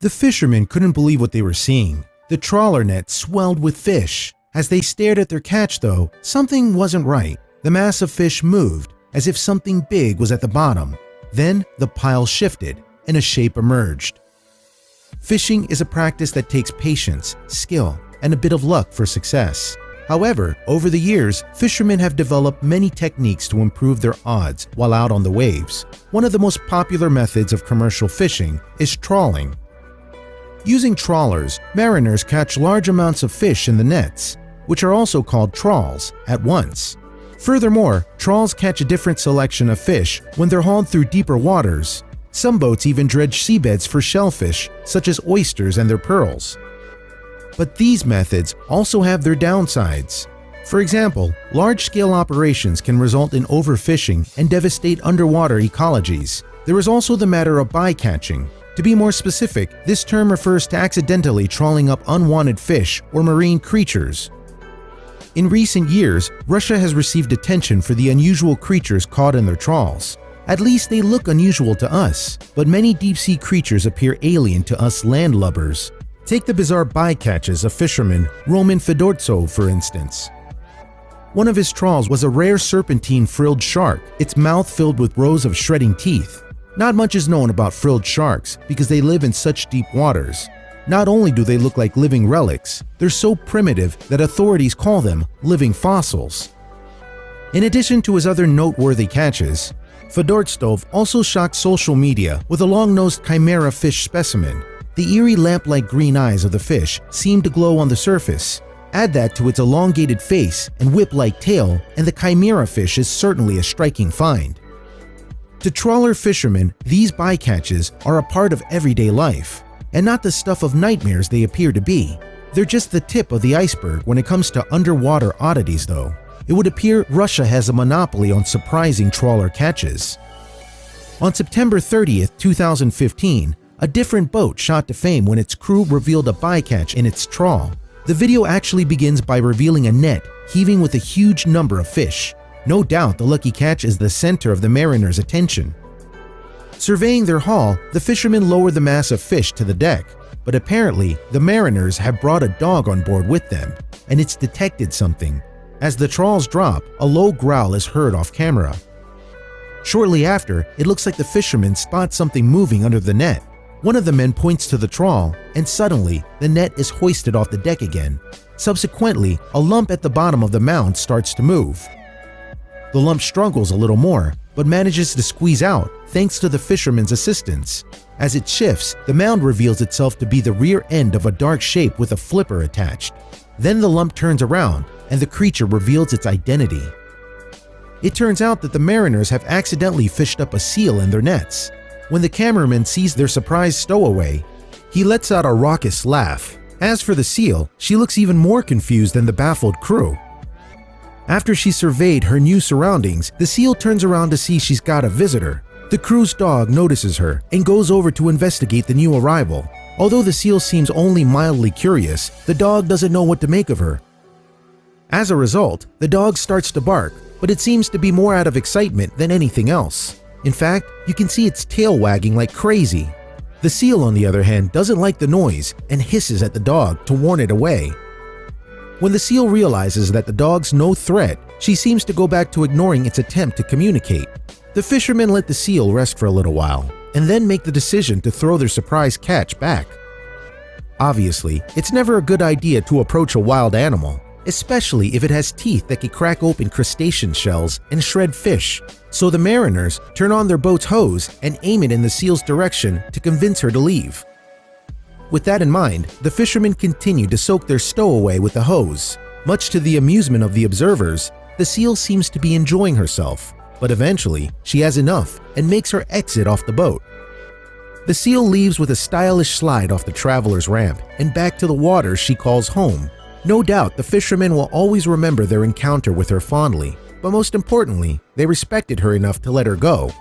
The fishermen couldn't believe what they were seeing. The trawler net swelled with fish. As they stared at their catch, though, something wasn't right. The mass of fish moved, as if something big was at the bottom. Then the pile shifted, and a shape emerged. Fishing is a practice that takes patience, skill, and a bit of luck for success. However, over the years, fishermen have developed many techniques to improve their odds while out on the waves. One of the most popular methods of commercial fishing is trawling. Using trawlers, mariners catch large amounts of fish in the nets, which are also called trawls, at once. Furthermore, trawls catch a different selection of fish when they're hauled through deeper waters. Some boats even dredge seabeds for shellfish, such as oysters and their pearls. But these methods also have their downsides. For example, large-scale operations can result in overfishing and devastate underwater ecologies. There is also the matter of bycatching. To be more specific, this term refers to accidentally trawling up unwanted fish or marine creatures. In recent years, Russia has received attention for the unusual creatures caught in their trawls. At least they look unusual to us, but many deep-sea creatures appear alien to us landlubbers. Take the bizarre bycatches of fisherman Roman Fedortsov, for instance. One of his trawls was a rare serpentine frilled shark, its mouth filled with rows of shredding teeth. Not much is known about frilled sharks because they live in such deep waters. Not only do they look like living relics, they're so primitive that authorities call them living fossils. In addition to his other noteworthy catches, Fedortsov also shocked social media with a long-nosed chimera fish specimen. The eerie lamp-like green eyes of the fish seem to glow on the surface. Add that to its elongated face and whip-like tail, and the chimera fish is certainly a striking find. To trawler fishermen, these bycatches are a part of everyday life, and not the stuff of nightmares they appear to be. They're just the tip of the iceberg when it comes to underwater oddities, though. It would appear Russia has a monopoly on surprising trawler catches. On September 30th, 2015, a different boat shot to fame when its crew revealed a bycatch in its trawl. The video actually begins by revealing a net heaving with a huge number of fish. No doubt the lucky catch is the center of the mariners' attention. Surveying their haul, the fishermen lower the mass of fish to the deck, but apparently the mariners have brought a dog on board with them, and it's detected something. As the trawls drop, a low growl is heard off camera. Shortly after, it looks like the fishermen spot something moving under the net. One of the men points to the trawl, and suddenly, the net is hoisted off the deck again. Subsequently, a lump at the bottom of the mound starts to move. The lump struggles a little more, but manages to squeeze out thanks to the fisherman's assistance. As it shifts, the mound reveals itself to be the rear end of a dark shape with a flipper attached. Then the lump turns around, and the creature reveals its identity. It turns out that the mariners have accidentally fished up a seal in their nets. When the cameraman sees their surprise stowaway, he lets out a raucous laugh. As for the seal, she looks even more confused than the baffled crew. After she surveyed her new surroundings, the seal turns around to see she's got a visitor. The crew's dog notices her and goes over to investigate the new arrival. Although the seal seems only mildly curious, the dog doesn't know what to make of her. As a result, the dog starts to bark, but it seems to be more out of excitement than anything else. In fact, you can see its tail wagging like crazy. The seal, on the other hand, doesn't like the noise and hisses at the dog to warn it away. When the seal realizes that the dog's no threat, she seems to go back to ignoring its attempt to communicate. The fishermen let the seal rest for a little while, and then make the decision to throw their surprise catch back. Obviously, it's never a good idea to approach a wild animal, especially if it has teeth that can crack open crustacean shells and shred fish. So the mariners turn on their boat's hose and aim it in the seal's direction to convince her to leave. With that in mind, the fishermen continue to soak their stowaway with the hose. Much to the amusement of the observers, the seal seems to be enjoying herself, but eventually she has enough and makes her exit off the boat. The seal leaves with a stylish slide off the traveler's ramp and back to the waters she calls home. No doubt the fishermen will always remember their encounter with her fondly, but most importantly, they respected her enough to let her go.